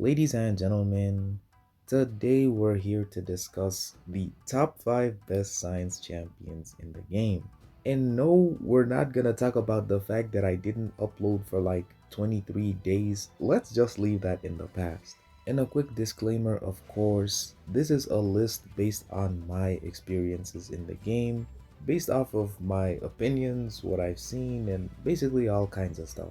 Ladies and gentlemen, today we're here to discuss the top 5 best science champions in the game. And no, we're not gonna talk about the fact that I didn't upload for like 23 days. Let's just leave that in the past. And a quick disclaimer, of course, this is a list based on my experiences in the game, based off of my opinions, what I've seen, and basically all kinds of stuff.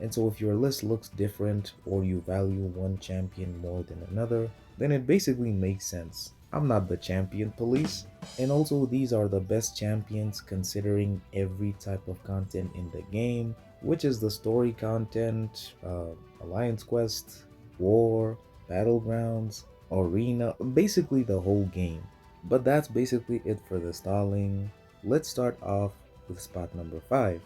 And so if your list looks different or you value one champion more than another, then it basically makes sense. I'm not the champion police. And also these are the best champions considering every type of content in the game, which is the story content, alliance quest, war, battlegrounds, arena, basically the whole game. But that's basically it for the stalling. Let's start off with spot number 5.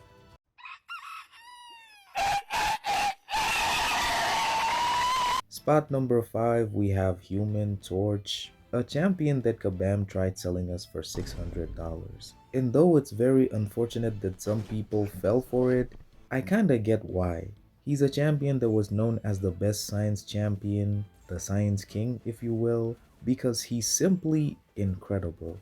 Spot number 5, we have Human Torch, a champion that Kabam tried selling us for $600. And though it's very unfortunate that some people fell for it, I kinda get why. He's a champion that was known as the best science champion, the science king if you will, because he's simply incredible.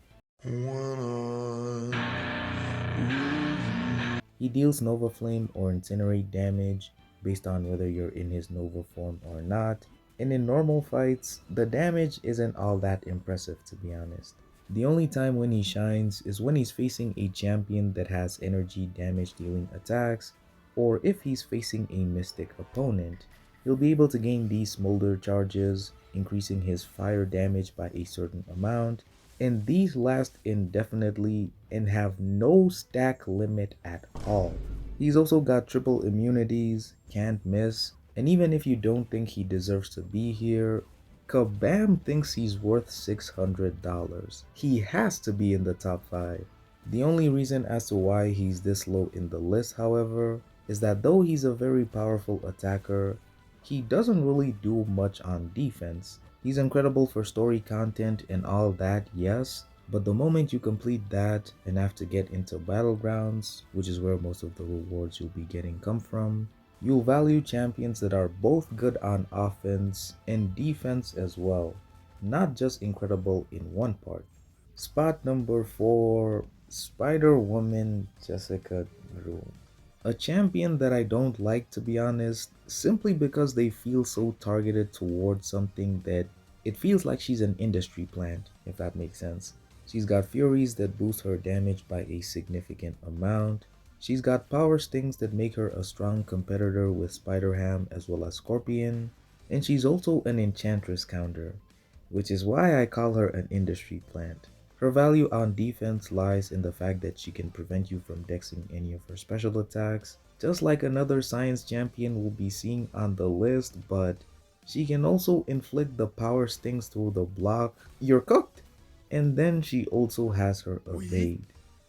He deals Nova Flame or Incinerate damage based on whether you're in his Nova form or not, and in normal fights, the damage isn't all that impressive to be honest. The only time when he shines is when he's facing a champion that has energy damage dealing attacks, or if he's facing a mystic opponent. He'll be able to gain these smolder charges, increasing his fire damage by a certain amount, and these last indefinitely and have no stack limit at all. He's also got triple immunities, can't miss, and even if you don't think he deserves to be here, Kabam thinks he's worth $600. He has to be in the top 5. The only reason as to why he's this low in the list, however, is that though he's a very powerful attacker, he doesn't really do much on defense. He's incredible for story content and all that, yes, but the moment you complete that and have to get into battlegrounds, which is where most of the rewards you'll be getting come from, you'll value champions that are both good on offense and defense as well, not just incredible in one part. Spot number 4, Spider-Woman Jessica Drew. A champion that I don't like to be honest, simply because they feel so targeted towards something that it feels like she's an industry plant, if that makes sense. She's got furies that boost her damage by a significant amount. She's got power stings that make her a strong competitor with Spider-Ham as well as Scorpion. And she's also an enchantress counter, which is why I call her an industry plant. Her value on defense lies in the fact that she can prevent you from dexing any of her special attacks, just like another science champion will be seen on the list, but she can also inflict the power stings through the block. You're cooked! And then she also has her evade.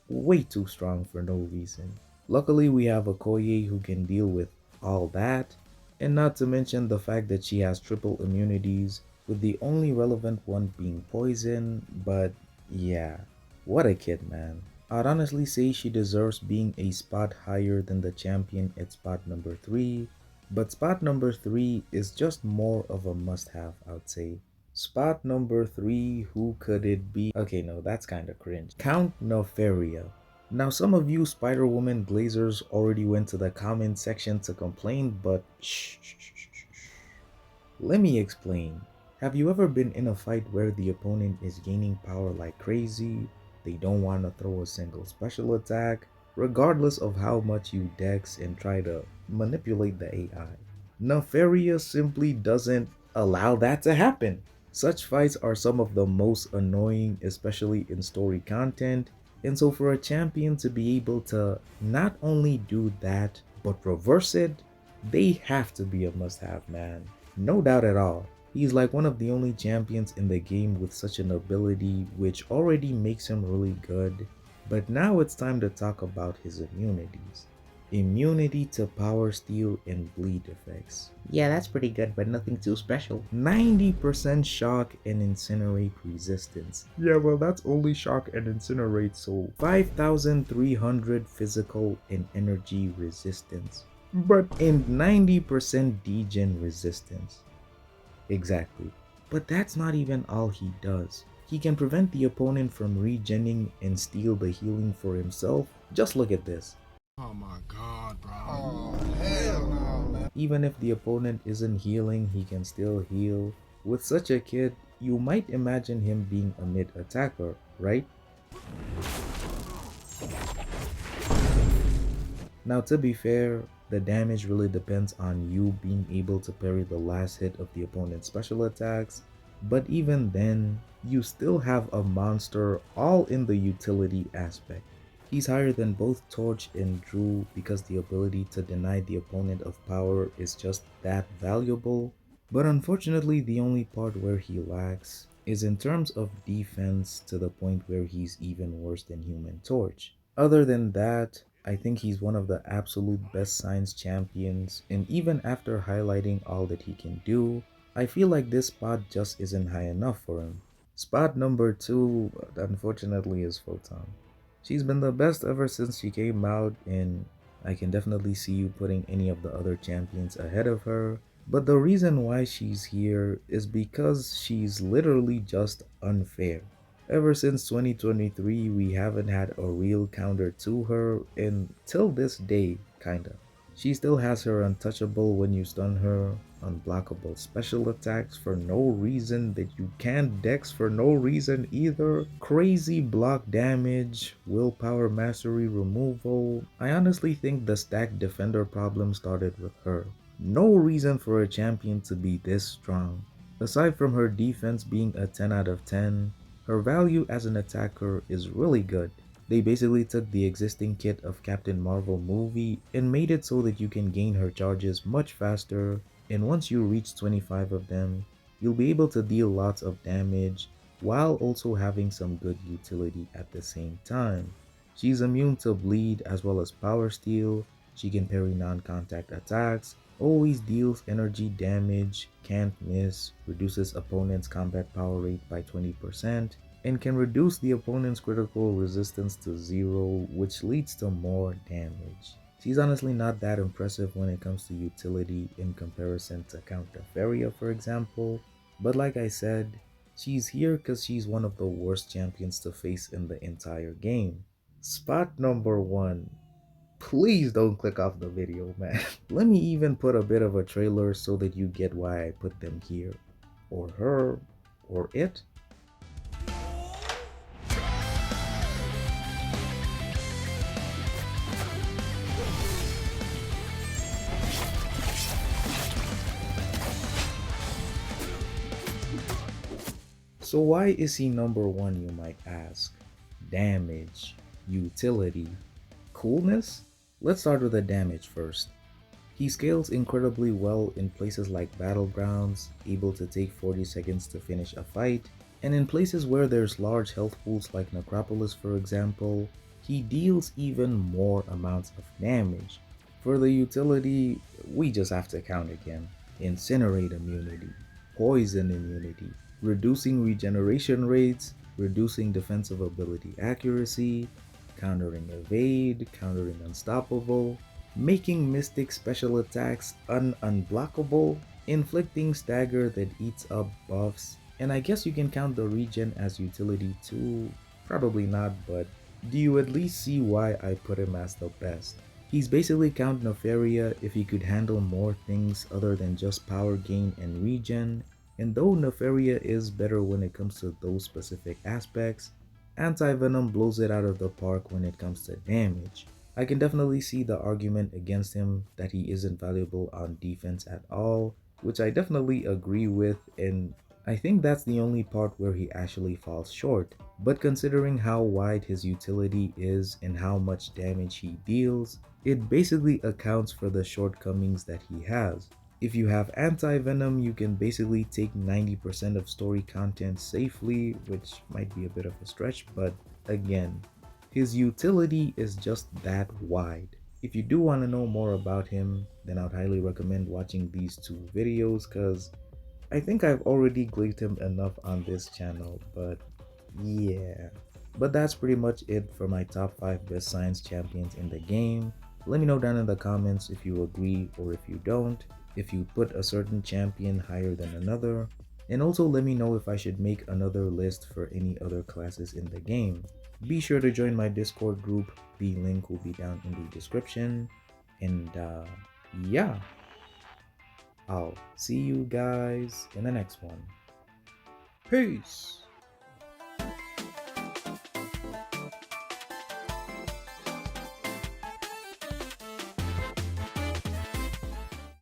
Way too strong for no reason. Luckily we have a Koye who can deal with all that, and not to mention the fact that she has triple immunities, with the only relevant one being poison, but yeah, what a kid, man. I'd honestly say she deserves being a spot higher than the champion at spot number 3, but spot number 3 is just more of a must-have, I'd say. Spot number 3, who could it be? Okay, no, that's kinda cringe. Count Nefaria. Now some of you Spider-Woman glazers already went to the comment section to complain, but shh. Let me explain. Have you ever been in a fight where the opponent is gaining power like crazy? They don't want to throw a single special attack, regardless of how much you dex and try to manipulate the AI. Nefaria simply doesn't allow that to happen. Such fights are some of the most annoying, especially in story content, and so for a champion to be able to not only do that, but reverse it, they have to be a must-have, man. No doubt at all. He's like one of the only champions in the game with such an ability, which already makes him really good. But now it's time to talk about his immunities. Immunity to power steal and bleed effects. Yeah, that's pretty good, but nothing too special. 90% shock and incinerate resistance. Yeah, well that's only shock and incinerate, so 5,300 physical and energy resistance. But in 90% degen resistance. Exactly. But that's not even all he does. He can prevent the opponent from regenning and steal the healing for himself. Just look at this. Oh my god, bro. Oh, hell no, man. Even if the opponent isn't healing, he can still heal. With such a kit, you might imagine him being a mid attacker, right? Now to be fair, the damage really depends on you being able to parry the last hit of the opponent's special attacks, but even then, you still have a monster all in the utility aspect. He's higher than both Torch and Drew because the ability to deny the opponent of power is just that valuable, but unfortunately the only part where he lacks is in terms of defense to the point where he's even worse than Human Torch. Other than that, I think he's one of the absolute best science champions, and even after highlighting all that he can do, I feel like this spot just isn't high enough for him. Spot number 2, unfortunately, is Photon. She's been the best ever since she came out, and I can definitely see you putting any of the other champions ahead of her. But the reason why she's here is because she's literally just unfair. Ever since 2023, we haven't had a real counter to her, and till this day, kinda. She still has her untouchable when you stun her, unblockable special attacks for no reason that you can't dex for no reason either, crazy block damage, willpower mastery removal. I honestly think the stack defender problem started with her. No reason for a champion to be this strong. Aside from her defense being a 10 out of 10, her value as an attacker is really good. They basically took the existing kit of Captain Marvel movie and made it so that you can gain her charges much faster, and once you reach 25 of them, you'll be able to deal lots of damage while also having some good utility at the same time. She's immune to bleed as well as power steal, she can parry non-contact attacks, always deals energy damage, can't miss, reduces opponent's combat power rate by 20%, and can reduce the opponent's critical resistance to 0, which leads to more damage. She's honestly not that impressive when it comes to utility in comparison to Count Nefaria, for example, but like I said, she's here because she's one of the worst champions to face in the entire game. Spot number 1. Please don't click off the video, man. Let me even put a bit of a trailer so that you get why I put them here. Or her. Or it. So why is he number 1, you might ask? Damage, utility, coolness? Let's start with the damage first. He scales incredibly well in places like battlegrounds, able to take 40 seconds to finish a fight, and in places where there's large health pools like Necropolis for example, he deals even more amounts of damage. For the utility, we just have to count again. Incinerate immunity, poison immunity, reducing regeneration rates, reducing defensive ability accuracy, countering evade, countering unstoppable, making mystic special attacks unblockable, inflicting stagger that eats up buffs, and I guess you can count the regen as utility too, probably not, but do you at least see why I put him as the best? He's basically Count Nefaria if he could handle more things other than just power gain and regen, and though Nefaria is better when it comes to those specific aspects, Anti-Venom blows it out of the park when it comes to damage. I can definitely see the argument against him that he isn't valuable on defense at all, which I definitely agree with, and I think that's the only part where he actually falls short. But considering how wide his utility is and how much damage he deals, it basically accounts for the shortcomings that he has. If you have Anti-Venom, you can basically take 90% of story content safely, which might be a bit of a stretch, but again, his utility is just that wide. If you do want to know more about him, then I'd highly recommend watching these 2 videos because I think I've already glazed him enough on this channel, but yeah. But that's pretty much it for my top 5 best science champions in the game. Let me know down in the comments if you agree or if you don't. if you put a certain champion higher than another, and also let me know if I should make another list for any other classes in the game. Be sure to join my Discord group, the link will be down in the description, and yeah, I'll see you guys in the next one. Peace!